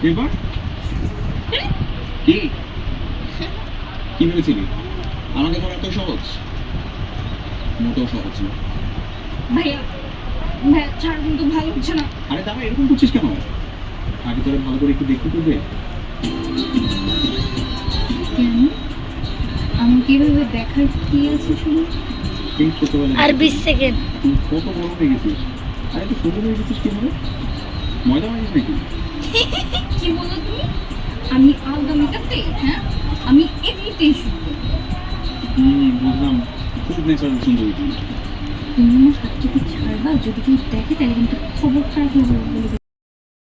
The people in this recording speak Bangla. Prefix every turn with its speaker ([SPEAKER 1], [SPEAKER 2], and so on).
[SPEAKER 1] এবার কি কি ভেবেছিলি আমাকে ধরা এত সহজ? মোটেও সহজ না।
[SPEAKER 2] ভাইয়া ভাইয়া ছাড়, কিন্তু ভালো হচ্ছে না।
[SPEAKER 1] আরে দাদা এরকম করছিস কেন? আগে তোরা ভালো করে একটু দেখতে তো দে।
[SPEAKER 2] কেন? আমাকে এভাবে দেখার কি আছে শুনি?
[SPEAKER 1] এই ছোটবেলা
[SPEAKER 3] আর 20 সেকেন্ড।
[SPEAKER 1] তুই কত বড় হয়ে গেছিস। আরে তুই সুন্দর হয়ে গেছিস কিভাবে? ময়দা হয়ে গেছিস নাকি?
[SPEAKER 2] কি বলো তুমি? আমি আলগা মেটাতে? হ্যাঁ, আমি এমনিতেই সুন্দর।
[SPEAKER 1] বুঝলাম। খুব ন্যাচারাল সুন্দর তুই।
[SPEAKER 2] তুমি আমার হাত থেকে ছাড়বা, যদি কেউ দেখে তাহলে কিন্তু খবর খারাপ হয়ে যাবে বলে দিলাম।